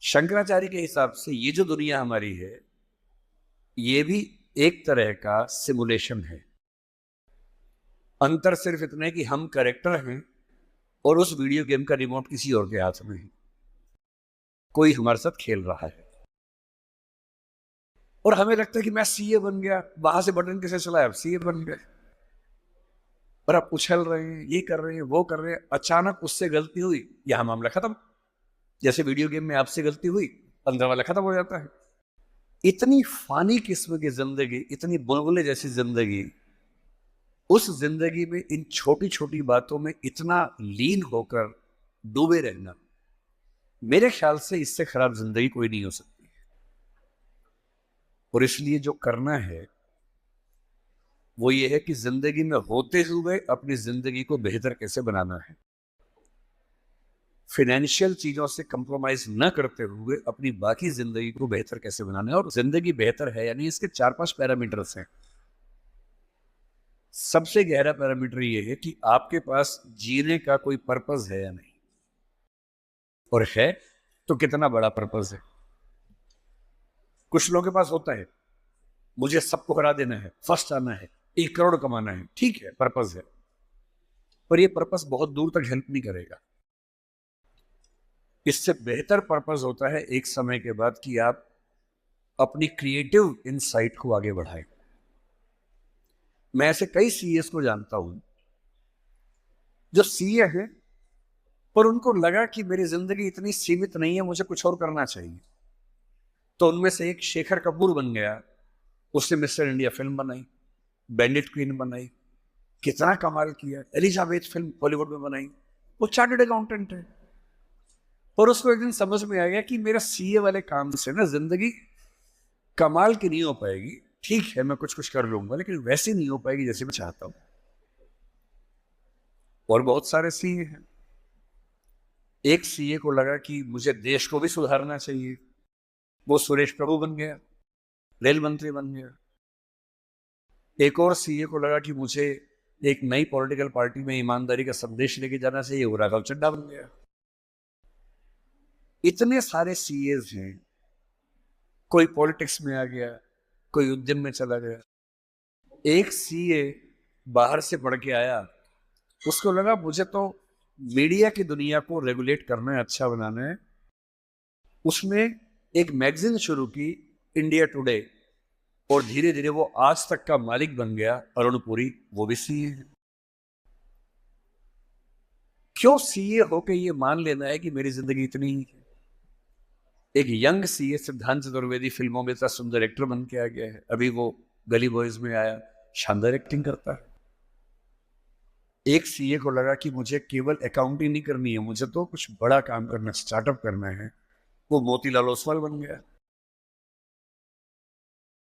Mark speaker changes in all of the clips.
Speaker 1: शंकराचार्य के हिसाब से ये जो दुनिया हमारी है ये भी एक तरह का सिमुलेशन है। अंतर सिर्फ इतना है कि हम कैरेक्टर हैं और उस वीडियो गेम का रिमोट किसी और के हाथ में है, कोई हमारे साथ खेल रहा है और हमें लगता है कि मैं सीए बन गया, वहां से बटन कैसे चलाया, अब सीए बन गए। पर आप उछल रहे हैं, ये कर रहे हैं, वो कर रहे हैं, अचानक उससे गलती हुई, यहां मामला खत्म। जैसे वीडियो गेम में आपसे गलती हुई, अंदर वाला खत्म हो जाता है। इतनी फानी किस्म की जिंदगी, इतनी बुलबुले जैसी जिंदगी, उस जिंदगी में इन छोटी छोटी बातों में इतना लीन होकर डूबे रहना, मेरे ख्याल से इससे खराब जिंदगी कोई नहीं हो सकती। और इसलिए जो करना है वो ये है कि जिंदगी में होते हुए अपनी जिंदगी को बेहतर कैसे बनाना है। फाइनेंशियल चीजों से कंप्रोमाइज न करते हुए अपनी बाकी जिंदगी को बेहतर कैसे बनाना है। और जिंदगी बेहतर है यानी इसके 4-5 पैरामीटर्स हैं। सबसे गहरा पैरामीटर ये है कि आपके पास जीने का कोई पर्पस है या नहीं, और है तो कितना बड़ा पर्पस है। कुछ लोगों के पास होता है, मुझे सबको हरा देना है, फर्स्ट आना है, 1 करोड़ कमाना है, ठीक है पर्पस है, पर यह पर्पस बहुत दूर तक हेल्प नहीं करेगा। इससे बेहतर पर्पस होता है एक समय के बाद कि आप अपनी क्रिएटिव इनसाइट को आगे बढ़ाएं। मैं ऐसे कई सीएस को जानता हूं जो सीए हैं पर उनको लगा कि मेरी जिंदगी इतनी सीमित नहीं है, मुझे कुछ और करना चाहिए। तो उनमें से एक शेखर कपूर बन गया, उसने मिस्टर इंडिया फिल्म बनाई, बैंडिट क्वीन बनाई, कितना कमाल किया, एलिजाबेथ फिल्म बॉलीवुड में बनाई। वो चार्टर्ड अकाउंटेंट है, और उसको एक दिन समझ में आ गया कि मेरा सीए वाले काम से ना जिंदगी कमाल की नहीं हो पाएगी। ठीक है मैं कुछ कुछ कर लूंगा, लेकिन वैसी नहीं हो पाएगी जैसे मैं चाहता हूं। और बहुत सारे सीए हैं। एक सीए को लगा कि मुझे देश को भी सुधारना चाहिए, वो सुरेश प्रभु बन गया, रेल मंत्री बन गया। एक और सीए को लगा कि मुझे एक नई पॉलिटिकल पार्टी में ईमानदारी का संदेश लेके जाना चाहिए, वो राघव चड्ढा बन गया। इतने सारे सीएस हैं, कोई पॉलिटिक्स में आ गया, कोई उद्यम में चला गया। एक सीए बाहर से पढ़ के आया, उसको लगा मुझे तो मीडिया की दुनिया को रेगुलेट करना है, अच्छा बनाना है। उसने एक मैगजीन शुरू की, इंडिया टुडे, और धीरे धीरे वो आज तक का मालिक बन गया। अरुण पुरी वो भी सीए है। क्यों सीए होके ये मान लेना है कि मेरी जिंदगी इतनी ही है। एक यंग सीए सिद्धांत चतुर्वेदी फिल्मों में इतना सुंदर एक्टर बन के आ गया है, अभी वो गली बॉयज में आया, शानदार एक्टिंग करता है। एक सीए को लगा कि मुझे केवल अकाउंटिंग नहीं करनी है, मुझे तो कुछ बड़ा काम करना, स्टार्टअप करना है, वो मोतीलाल ओसवाल बन गया।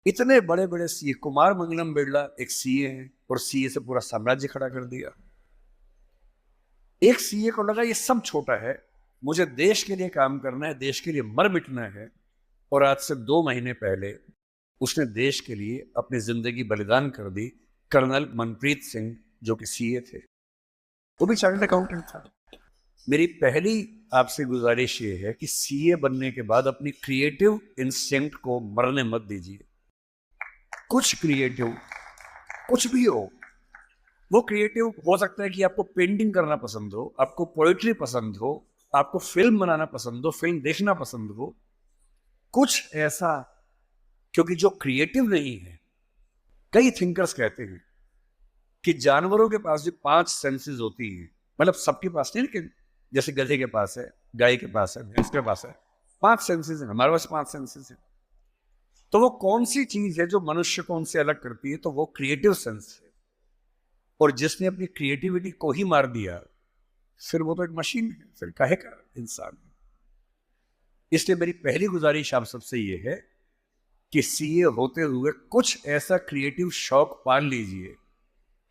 Speaker 1: इतने बड़े बड़े सीए, कुमार मंगलम बिरला एक सीए है और सीए से पूरा साम्राज्य खड़ा कर दिया। एक सीए को लगा ये सब छोटा है, मुझे देश के लिए काम करना है, देश के लिए मर मिटना है। और आज से 2 महीने पहले उसने देश के लिए अपनी जिंदगी बलिदान कर दी। कर्नल मनप्रीत सिंह जो कि सीए थे, वो भी चार्टर्ड अकाउंटेंट था। मेरी पहली आपसे गुजारिश ये है कि सीए बनने के बाद अपनी क्रिएटिव इंस्टिंक्ट को मरने मत दीजिए। कुछ क्रिएटिव, कुछ भी हो, वो क्रिएटिव हो सकता है कि आपको पेंटिंग करना पसंद हो, आपको पोएट्री पसंद हो, आपको फिल्म बनाना पसंद हो, फिल्म देखना पसंद हो, कुछ ऐसा। क्योंकि जो क्रिएटिव नहीं है, कई थिंकर्स कहते हैं कि जानवरों के पास भी 5 सेंसेस होती हैं, मतलब सबके पास नहीं, लेकिन जैसे गधे के पास है, गाय के पास है, भैंस के पास है, 5 सेंसेस हैं, हमारे पास 5 सेंसेस हैं। तो वो कौन सी चीज है जो मनुष्य को उनसे अलग करती है, तो वो क्रिएटिव सेंस है। और जिसने अपनी क्रिएटिविटी को ही मार दिया, फिर वो तो एक मशीन है, फिर काहे का इंसान है। इसलिए मेरी पहली गुजारिश आप सबसे ये है कि सीए होते हुए कुछ ऐसा क्रिएटिव शौक पाल लीजिए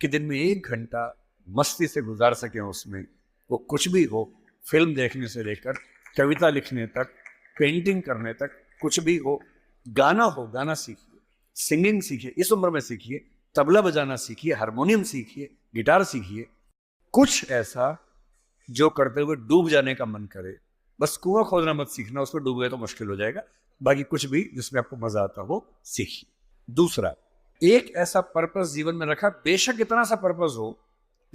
Speaker 1: कि दिन में 1 घंटा मस्ती से गुजार सकें उसमें। वो कुछ भी हो, फिल्म देखने से लेकर कविता लिखने तक, पेंटिंग करने तक, कुछ भी हो। गाना हो, गाना सीखिए, सिंगिंग सीखिए, इस उम्र में सीखिए, तबला बजाना सीखिए, हारमोनियम सीखिए, गिटार सीखिए। कुछ ऐसा जो करते हुए डूब जाने का मन करे, बस कुआं खोदना मत सीखना, उसमें डूब गए तो मुश्किल हो जाएगा। बाकी कुछ भी जिसमें आपको मजा आता हो सीखिए। दूसरा, एक ऐसा पर्पस जीवन में रखा, बेशक इतना सा पर्पस हो,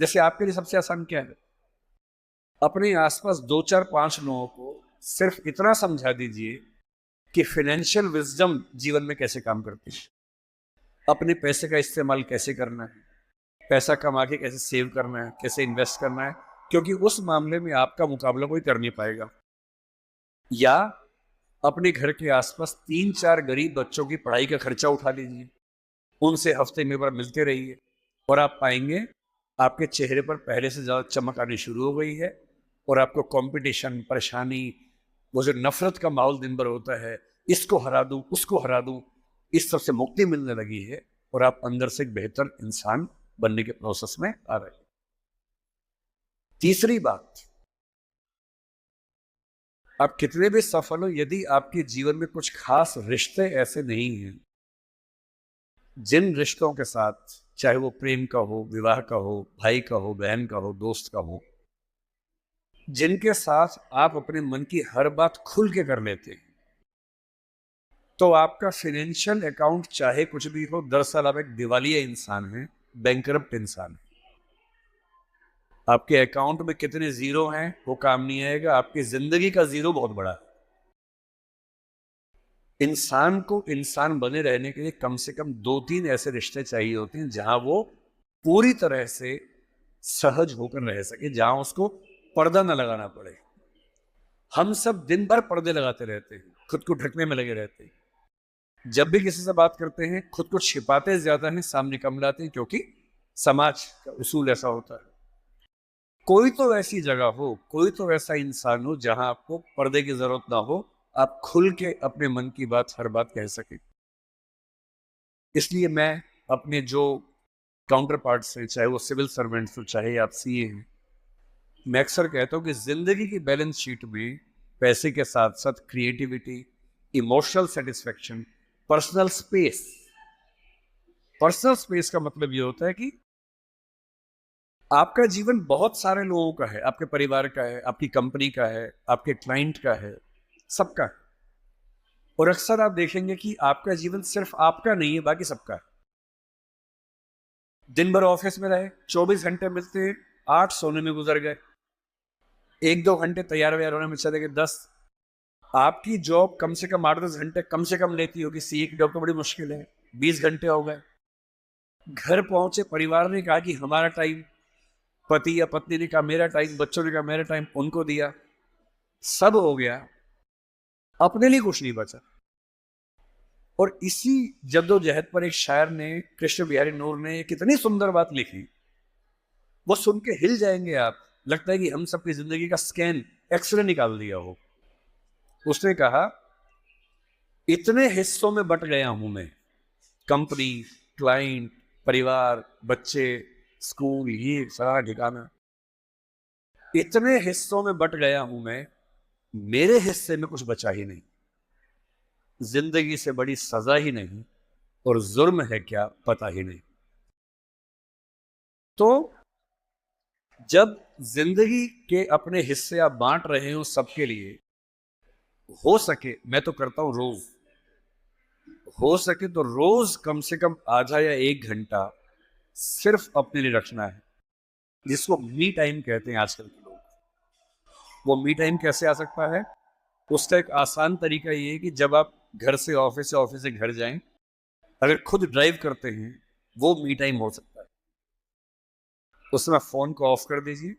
Speaker 1: जैसे आपके लिए सबसे आसान क्या है, अपने आसपास 2 4 5 लोगों को सिर्फ इतना समझा दीजिए कि फाइनेंशियल विजडम जीवन में कैसे काम करती है, अपने पैसे का इस्तेमाल कैसे करना है, पैसा कमा के कैसे सेव करना है, कैसे इन्वेस्ट करना है, क्योंकि उस मामले में आपका मुकाबला कोई कर नहीं पाएगा। या अपने घर के आसपास 3 4 गरीब बच्चों की पढ़ाई का खर्चा उठा लीजिए, उनसे हफ्ते में बार मिलते रहिए, और आप पाएंगे आपके चेहरे पर पहले से ज्यादा चमक आनी शुरू हो गई है, और आपको कंपटीशन, परेशानी, वो जो नफरत का माहौल दिन भर होता है, इसको हरा दूं, उसको हरा दूं, इस सब से मुक्ति मिलने लगी है, और आप अंदर से एक बेहतर इंसान बनने के प्रोसेस में आ रहे हैं। तीसरी बात, आप कितने भी सफल हो, यदि आपके जीवन में कुछ खास रिश्ते ऐसे नहीं हैं, जिन रिश्तों के साथ, चाहे वो प्रेम का हो, विवाह का हो, भाई का हो, बहन का हो, दोस्त का हो, जिनके साथ आप अपने मन की हर बात खुल के कर लेते हैं, तो आपका फाइनेंशियल अकाउंट चाहे कुछ भी हो, दरअसल आप एक दिवालिया इंसान हैं, बैंकरप्ट इंसान है। आपके अकाउंट में कितने जीरो हैं वो काम नहीं आएगा, आपकी जिंदगी का जीरो बहुत बड़ा है। इंसान को इंसान बने रहने के लिए कम से कम 2 3 ऐसे रिश्ते चाहिए होते हैं जहां वो पूरी तरह से सहज होकर रह सके, जहां उसको पर्दा न लगाना पड़े। हम सब दिन भर पर्दे लगाते रहते हैं, खुद को ढकने में लगे रहते हैं, जब भी किसी से बात करते हैं खुद को छिपाते ज्यादा हैं, सामने कम लाते हैं, क्योंकि समाज का उसूल ऐसा होता है। कोई तो ऐसी जगह हो, कोई तो ऐसा इंसान हो जहां आपको पर्दे की जरूरत ना हो, आप खुल के अपने मन की बात, हर बात कह सके। इसलिए मैं अपने जो काउंटर पार्ट्स हैं, चाहे वो सिविल सर्वेंट्स हो, चाहे आप सीए हैं, मैं अक्सर कहता हूं कि जिंदगी की बैलेंस शीट में पैसे के साथ साथ creativity, emotional satisfaction, personal space. Personal space का मतलब ये होता है कि आपका जीवन बहुत सारे लोगों का है, आपके परिवार का है, आपकी कंपनी का है, आपके क्लाइंट का है, सबका है। और अक्सर आप देखेंगे कि आपका जीवन सिर्फ आपका नहीं है, बाकी सबका है। दिन भर ऑफिस में रहे, 24 घंटे मिलते हैं, 8 सोने में गुजर गए, 1 2 घंटे तैयार व्यार होने में चले गए 10। आपकी जॉब कम से कम 8 10 घंटे कम से कम लेती होगी, सीए की जॉब तो बड़ी मुश्किल है, 20 घंटे हो गए। घर पहुंचे, परिवार ने कहा कि हमारा टाइम, पति या पत्नी ने कहा मेरा टाइम, बच्चों ने कहा मेरा टाइम, उनको दिया, सब हो गया, अपने लिए कुछ नहीं बचा। और इसी जद्दोजहद पर एक शायर ने, कृष्ण बिहारी नूर ने, कितनी सुंदर बात लिखी, वो सुन के हिल जाएंगे आप। लगता है कि हम सबकी जिंदगी का स्कैन, एक्सरे निकाल दिया हो। उसने कहा, इतने हिस्सों में बट गया हूं मैं, कंपनी, क्लाइंट, परिवार, बच्चे, स्कूल, ये सारा ठिकाना, इतने हिस्सों में बट गया हूं मैं, मेरे हिस्से में कुछ बचा ही नहीं। जिंदगी से बड़ी सजा ही नहीं, और जुर्म है क्या पता ही नहीं। तो जब जिंदगी के अपने हिस्से आप बांट रहे हो सबके लिए, हो सके, मैं तो करता हूं रोज, हो सके तो रोज कम से कम आधा या 1 घंटा सिर्फ अपने लिए रखना है, जिसको मी टाइम कहते हैं आजकल के लोग। वो मी टाइम कैसे आ सकता है? उसका एक आसान तरीका ये है कि जब आप घर से ऑफिस, से ऑफिस से घर जाएं, अगर खुद ड्राइव करते हैं, वो मी टाइम हो सकता है। उसमें फोन को ऑफ कर दीजिए,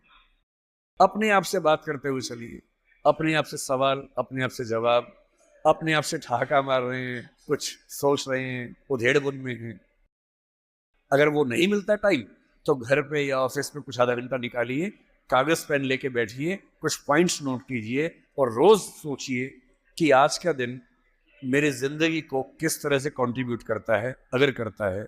Speaker 1: अपने आप से बात करते हुए चलिए, अपने आप से सवाल, अपने आप से जवाब, अपने आप से ठहाका मार रहे हैं, कुछ सोच रहे हैं, उधेड़ बुन में हैं। अगर वो नहीं मिलता टाइम, तो घर पे या ऑफिस में कुछ आधा घंटा निकालिए, कागज पेन लेके बैठिए, कुछ पॉइंट्स नोट कीजिए, और रोज सोचिए कि आज का दिन मेरी जिंदगी को किस तरह से कंट्रीब्यूट करता है। अगर करता है